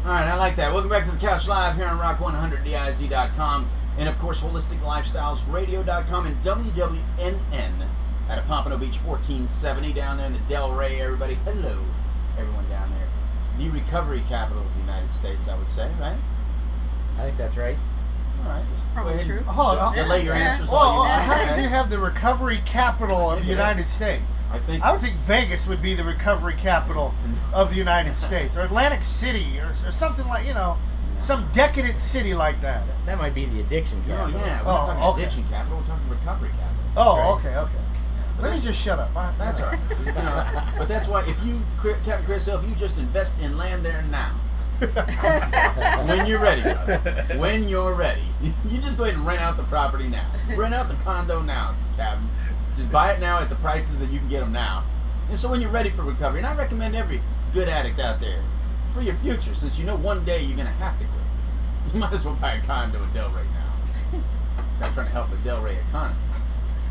All right, I like that. Welcome back to the Couch Live here on Rock100DIZ.com and, of course, HolisticLifestylesRadio.com and WWNN out of Pompano Beach 1470 down there in the Delray, everybody. Hello, everyone down there. The recovery capital of the United States, I would say, right? I think that's right. All right. Probably true. Delay your answers all you want. How do you have the recovery capital of the United States? I would think Vegas would be the recovery capital of the United States, or Atlantic City, or something like, some decadent city like that. That might be the addiction Oh, capital. yeah. We're not talking addiction capital. We're talking recovery capital. Oh, That's okay. Let me just shut up. That's all right. But that's why, if you, Captain Chris Hill, if you just invest in land there now, when you're ready, brother, when you're ready, you just go ahead and rent out the property now. Rent out the condo now, Captain. Just buy it now at the prices that you can get them now. And so when you're ready for recovery, and I recommend every good addict out there, for your future, since you know one day you're going to have to quit, you might as well buy a condo in Delray now. So I'm trying to help the Delray economy.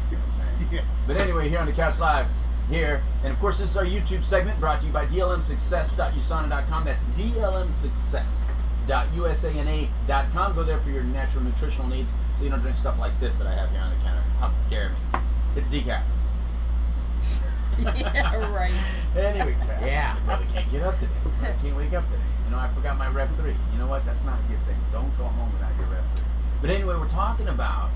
See what I'm saying? Yeah. But anyway, here on the Couch Live, here, and of course this is our YouTube segment brought to you by dlmsuccess.usana.com. That's dlmsuccess.usana.com. Go there for your natural nutritional needs so you don't drink stuff like this that I have here on the counter. How dare me. It's decaf. Yeah, right. Anyway, Yeah. brother can't get up today. Brother can't wake up today. I forgot my Rev 3. You know what? That's not a good thing. Don't go home without your Rev 3. But anyway, we're talking about,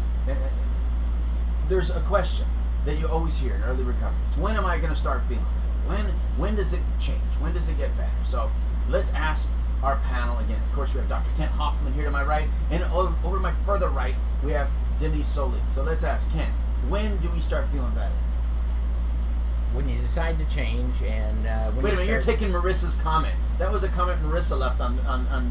there's a question that you always hear in early recovery. It's when am I going to start feeling better? When does it change? When does it get better? So let's ask our panel again. Of course, we have Dr. Kent Hoffman here to my right, and over to my further right, we have Denise Solis. So let's ask Kent, when do we start feeling better? When you decide to change and when Wait a minute, you're start... taking Marissa's comment. That was a comment Marissa left on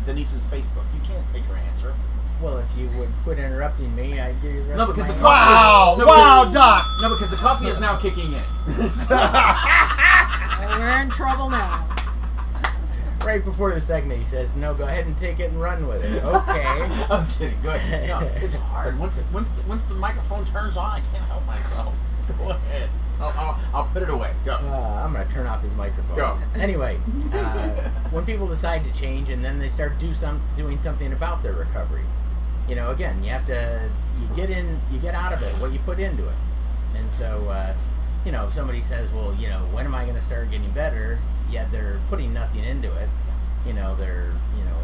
Denise's Facebook. You can't take her answer. Well, if you would quit interrupting me, I'd give you the rest No, of because my the answer. coffee Doc. No, because the coffee is now kicking in. So- Well, we're in trouble now. Right before the segment, he says, "No, go ahead and take it and run with it." Okay. I was kidding. Go ahead. No, it's hard. Once the microphone turns on, I can't help myself. Go ahead. I'll put it away. Go. I'm going to turn off his microphone. Go. Anyway, when people decide to change and then they start doing something about their recovery, again, you get out of it what you put into it. And so, if somebody says, well, when am I going to start getting better? Yet they're putting nothing into it. They're,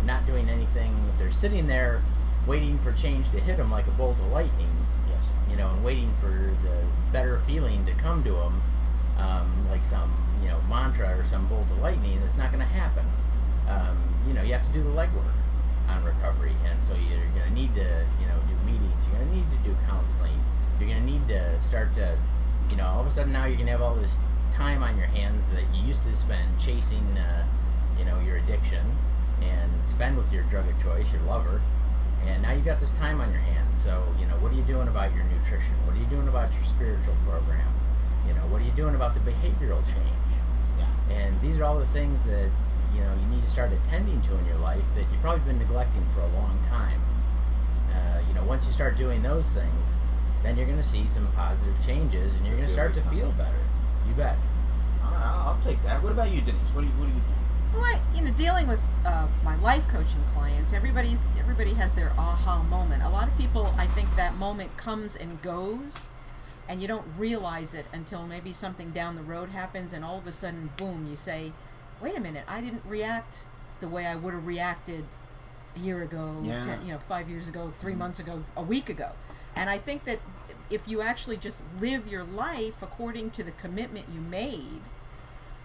not doing anything. They're sitting there waiting for change to hit them like a bolt of lightning. Yes. And waiting for the better feeling to come to them, like some, mantra or some bolt of lightning. It's not going to happen. You have to do the legwork on recovery, and so you're going to need to, do meetings. You're going to need to do counseling. You're going to need to start to, all of a sudden now you're going to have all this time on your hands that you used to spend chasing, your addiction and spend with your drug of choice, your lover. And now you've got this time on your hands. So, what are you doing about your nutrition? What are you doing about your spiritual program? What are you doing about the behavioral change? Yeah. And these are all the things that, you need to start attending to in your life that you've probably been neglecting for a long time. Once you start doing those things, then you're going to see some positive changes and you're going to start to feel better. You bet. I'll take that. What about you, Denise? What do you think? Well, dealing with my life coaching clients, everybody has their aha moment. A lot of people, I think that moment comes and goes, and you don't realize it until maybe something down the road happens, and all of a sudden, boom, you say, wait a minute, I didn't react the way I would have reacted a year ago, 5 years ago, 3 months ago, a week ago. And I think that if you actually just live your life according to the commitment you made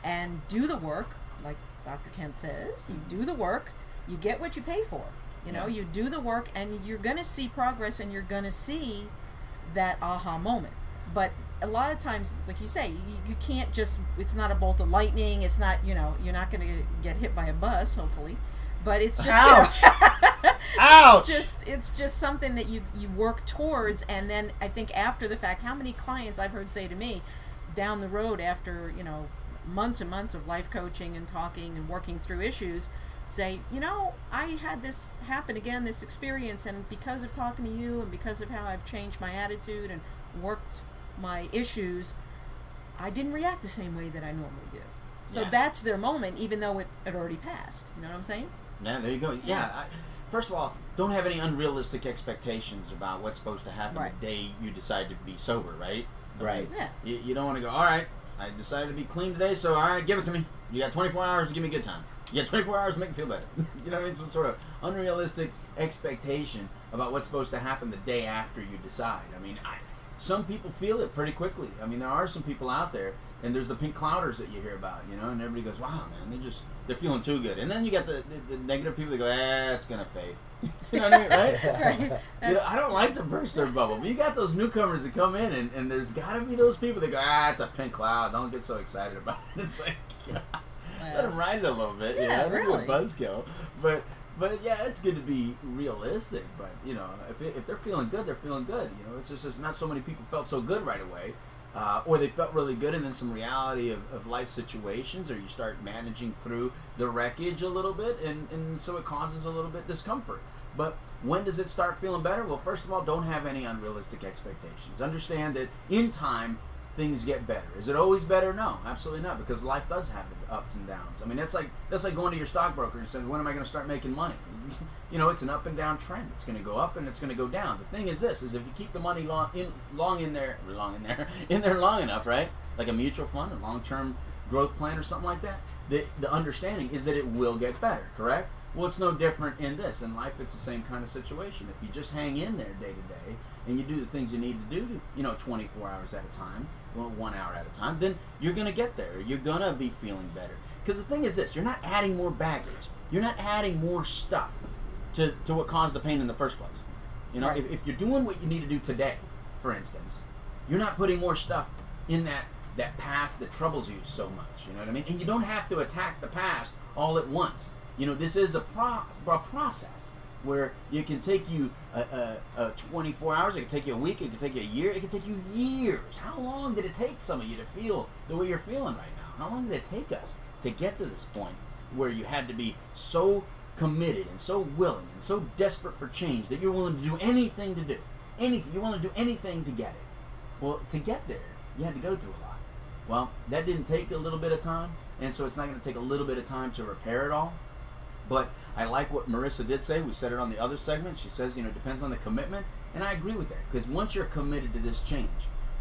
and do the work, like Dr. Kent says, you do the work, you get what you pay for. You do the work and you're going to see progress and you're going to see that aha moment. But a lot of times, like you say, you can't just, it's not a bolt of lightning, it's not, you're not going to get hit by a bus, hopefully. But it's just, Ouch! Ouch! It's just something that you work towards, and then I think after the fact, how many clients I've heard say to me down the road after, months and months of life coaching and talking and working through issues, say, I had this happen again, this experience, and because of talking to you and because of how I've changed my attitude and worked my issues, I didn't react the same way that I normally do. So that's their moment, even though it had already passed. You know what I'm saying? Yeah, there you go. Yeah. First of all, don't have any unrealistic expectations about what's supposed to happen Right. the day you decide to be sober, right? Right. Yeah. You don't want to go, all right, I decided to be clean today, so all right, give it to me. You got 24 hours to give me a good time. You got 24 hours to make me feel better. You know what I mean? Some sort of unrealistic expectation about what's supposed to happen the day after you decide. I mean, some people feel it pretty quickly. I mean, there are some people out there, and there's the pink clouders that you hear about, you know, and everybody goes, wow, man, they're feeling too good. And then you got the negative people that go, it's going to fade. You know what I mean, right? Right. You know, I don't like to burst their bubble, but you got those newcomers that come in, and there's got to be those people that go, it's a pink cloud. Don't get so excited about it. It's like, let them ride it a little bit. Yeah, Don't be really. a buzzkill. But yeah, it's good to be realistic. But you know, if they're feeling good, they're feeling good. You know, it's just not so many people felt so good right away, or they felt really good, and then some reality of life situations, or you start managing through the wreckage a little bit, and so it causes a little bit discomfort. But when does it start feeling better? Well, first of all, don't have any unrealistic expectations. Understand that in time, things get better. Is it always better? No, absolutely not, because life does have its ups and downs. I mean, that's like going to your stockbroker and saying, when am I going to start making money? You know, it's an up and down trend. It's going to go up and it's going to go down. The thing is this, is if you keep the money in there long enough, right? Like a mutual fund, a long-term growth plan or something like that, the understanding is that it will get better, correct? Well, it's no different in this. In life, it's the same kind of situation. If you just hang in there day to day and you do the things you need to do, 24 hours at a time, 1 hour at a time, then you're going to get there. You're going to be feeling better. Because the thing is this, you're not adding more baggage. You're not adding more stuff to what caused the pain in the first place. You know, Right. if you're doing what you need to do today, for instance, you're not putting more stuff in that past that troubles you so much. You know what I mean? And you don't have to attack the past all at once. You know, this is a process where it can take you 24 hours, it can take you a week, it can take you a year, it can take you years. How long did it take some of you to feel the way you're feeling right now? How long did it take us to get to this point where you had to be so committed and so willing and so desperate for change that you're willing to do anything to do? You're willing to do anything to get it. Well, to get there, you had to go through a lot. Well, that didn't take a little bit of time, and so it's not going to take a little bit of time to repair it all. But I like what Marissa did say. We said it on the other segment. She says, it depends on the commitment. And I agree with that. Because once you're committed to this change,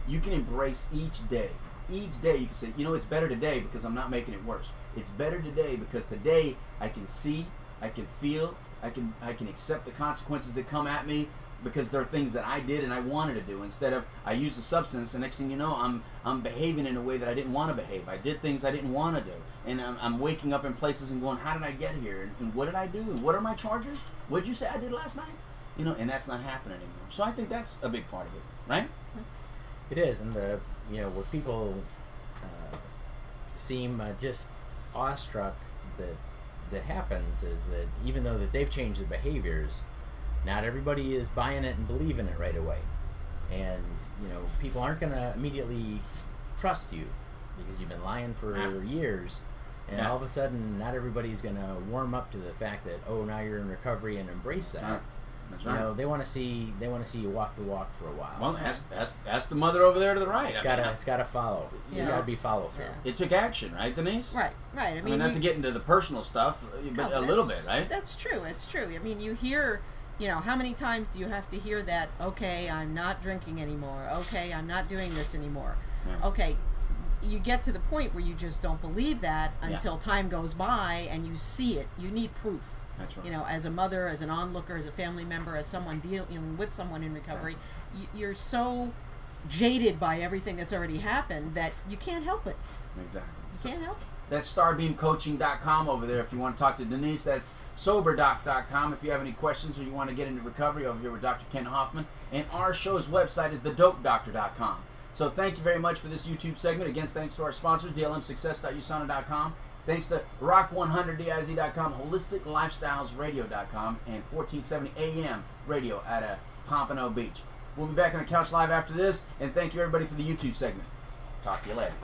you can embrace each day. Each day you can say, it's better today because I'm not making it worse. It's better today because today I can see, I can feel, I can accept the consequences that come at me because there are things that I did and I wanted to do. Instead of I used the substance, and next thing you know, I'm behaving in a way that I didn't want to behave. I did things I didn't want to do. And I'm waking up in places and going, how did I get here? And what did I do? And what are my charges? What did you say I did last night? And that's not happening anymore. So I think that's a big part of it, right? It is, and where people seem just awestruck that happens is that even though that they've changed their behaviors, not everybody is buying it and believing it right away. And, people aren't going to immediately trust you because you've been lying for years. And all of a sudden, not everybody's going to warm up to the fact that, now you're in recovery and embrace that. That's right. They want to see you walk the walk for a while. Well, ask the mother over there to the right. It's gotta follow. Yeah. You gotta be follow through. Yeah. It took action, right, Denise? Right. I mean, not to get into the personal stuff, but no, a little bit, right? That's true. It's true. I mean, you hear, how many times do you have to hear that, okay, I'm not drinking anymore. Okay, I'm not doing this anymore. Yeah. Okay, you get to the point where you just don't believe that until time goes by and you see it. You need proof. That's right. As a mother, as an onlooker, as a family member, as someone dealing with someone in recovery, you're so jaded by everything that's already happened that you can't help it. Exactly. You can't help it. That's starbeamcoaching.com over there if you want to talk to Denise. That's soberdoc.com if you have any questions or you want to get into recovery over here with Dr. Ken Hoffman. And our show's website is thedopedoctor.com. So thank you very much for this YouTube segment. Again, thanks to our sponsors, dlmsuccess.usana.com. Thanks to rock100diz.com, holisticlifestylesradio.com, and 1470 AM radio out of Pompano Beach. We'll be back on the couch live after this, and thank you everybody for the YouTube segment. Talk to you later.